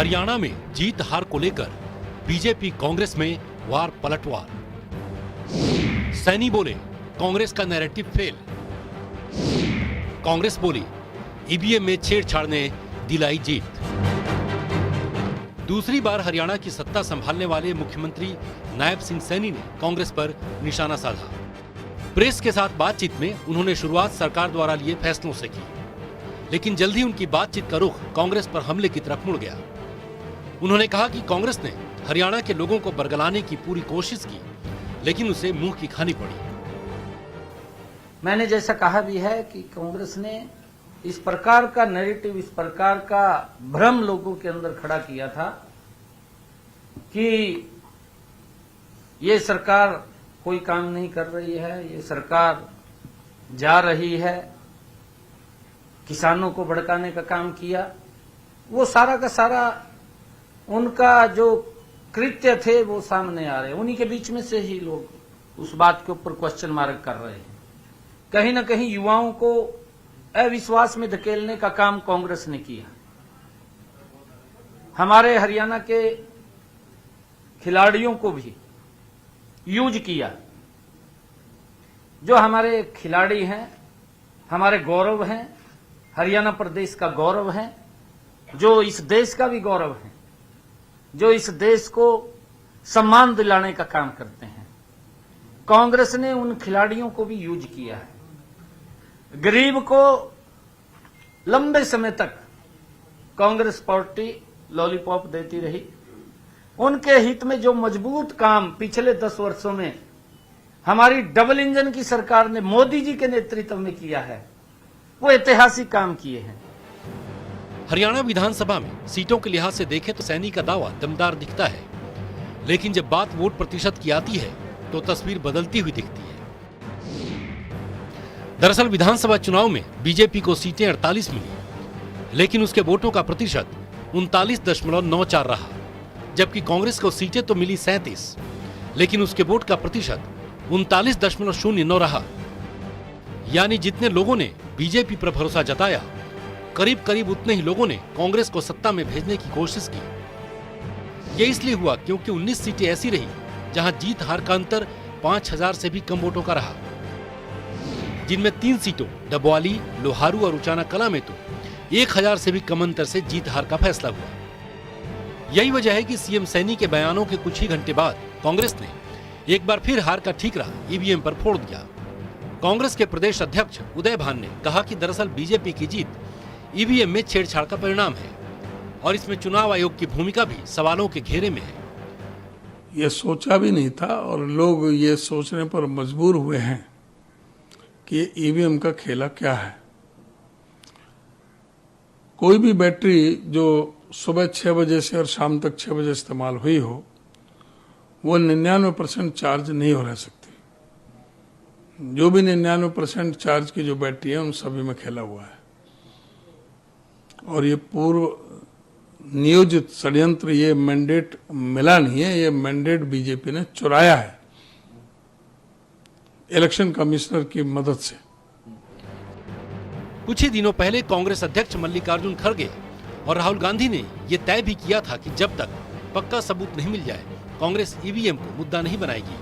हरियाणा में जीत हार को लेकर बीजेपी कांग्रेस में वार पलटवार। सैनी बोले कांग्रेस का नैरेटिव फेल। कांग्रेस बोली ईवीएम में छेड़छाड़ ने दिलाई जीत। दूसरी बार हरियाणा की सत्ता संभालने वाले मुख्यमंत्री नायब सिंह सैनी ने कांग्रेस पर निशाना साधा। प्रेस के साथ बातचीत में उन्होंने शुरुआत सरकार द्वारा लिए फैसलों से की, लेकिन जल्द ही उनकी बातचीत का रुख कांग्रेस पर हमले की तरफ मुड़ गया। उन्होंने कहा कि कांग्रेस ने हरियाणा के लोगों को बरगलाने की पूरी कोशिश की, लेकिन उसे मुंह की खानी पड़ी। मैंने जैसा कहा भी है कि कांग्रेस ने इस प्रकार का नैरेटिव, इस प्रकार का भ्रम लोगों के अंदर खड़ा किया था कि ये सरकार कोई काम नहीं कर रही है, ये सरकार जा रही है, किसानों को भड़काने का काम किया। वो सारा का सारा उनका जो कृत्य थे वो सामने आ रहे हैं। उन्हीं के बीच में से ही लोग उस बात के ऊपर क्वेश्चन मार्क कर रहे हैं। कहीं ना कहीं युवाओं को अविश्वास में धकेलने का काम कांग्रेस ने किया। हमारे हरियाणा के खिलाड़ियों को भी यूज किया। जो हमारे खिलाड़ी हैं, हमारे गौरव हैं, हरियाणा प्रदेश का गौरव है, जो इस देश का भी गौरव है, जो इस देश को सम्मान दिलाने का काम करते हैं। कांग्रेस ने उन खिलाड़ियों को भी यूज किया है। गरीब को लंबे समय तक कांग्रेस पार्टी लॉलीपॉप देती रही। उनके हित में जो मजबूत काम पिछले 10 वर्षों में हमारी डबल इंजन की सरकार ने मोदी जी के नेतृत्व में किया है, वो ऐतिहासिक काम किए हैं। हरियाणा विधानसभा में सीटों के लिहाज से देखें तो सैनी का दावा दमदार दिखता है, लेकिन जब बात वोट प्रतिशत की आती है तो तस्वीर बदलती हुई दिखती है। दरअसल विधानसभा चुनाव में बीजेपी को सीटें 48 मिली, लेकिन उसके वोटों का प्रतिशत 39.94 रहा, जबकि कांग्रेस को सीटें तो मिली 37, लेकिन उसके वोट का प्रतिशत 39.09 रहा। यानी जितने लोगों ने बीजेपी पर भरोसा जताया, करीब करीब उतने ही लोगों ने कांग्रेस को सत्ता में भेजने की कोशिश की। ये इसलिए हुआ क्योंकि 19 सीटें ऐसी रही जहां जीत हार का अंतर 5000 से भी कम वोटों का रहा, जिनमें 3 सीटों डबवाली, लोहारू और उचाना कला में तो 1000 से भी कम अंतर से जीत हार का फैसला हुआ। यही वजह है कि सीएम सैनी के बयानों के कुछ ही घंटे बाद कांग्रेस ने एक बार फिर हार का ठीकरा ईवीएम पर फोड़ दिया। कांग्रेस के प्रदेश अध्यक्ष उदय भान ने कहा कि दरअसल बीजेपी की जीत ईवीएम में छेड़छाड़ का परिणाम है और इसमें चुनाव आयोग की भूमिका भी सवालों के घेरे में है। ये सोचा भी नहीं था और लोग ये सोचने पर मजबूर हुए हैं कि ये ईवीएम का खेला क्या है। कोई भी बैटरी जो सुबह 6 बजे से और शाम तक 6 बजे इस्तेमाल हुई हो, वो 99% चार्ज नहीं हो रह सकती। जो भी 99% चार्ज की जो बैटरी है उन सभी में खेला हुआ है। और ये पूर्व नियोजित षड्यंत्र, ये मैंडेट मिला नहीं है, ये मैंडेट बीजेपी ने चुराया है इलेक्शन कमिश्नर की मदद से। कुछ ही दिनों पहले कांग्रेस अध्यक्ष मल्लिकार्जुन खड़गे और राहुल गांधी ने यह तय भी किया था कि जब तक पक्का सबूत नहीं मिल जाए कांग्रेस ईवीएम को मुद्दा नहीं बनाएगी।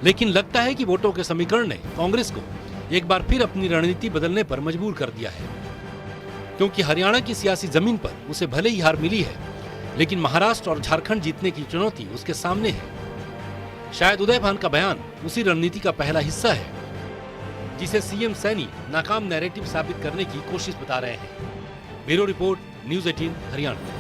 लेकिन लगता है कि वोटों के समीकरण ने कांग्रेस को एक बार फिर अपनी रणनीति बदलने पर मजबूर कर दिया है, क्योंकि हरियाणा की सियासी जमीन पर उसे भले ही हार मिली है, लेकिन महाराष्ट्र और झारखंड जीतने की चुनौती उसके सामने है। शायद उदय भान का बयान उसी रणनीति का पहला हिस्सा है, जिसे सीएम सैनी नाकाम नैरेटिव साबित करने की कोशिश बता रहे हैं। Bureau report, news 18 Haryana.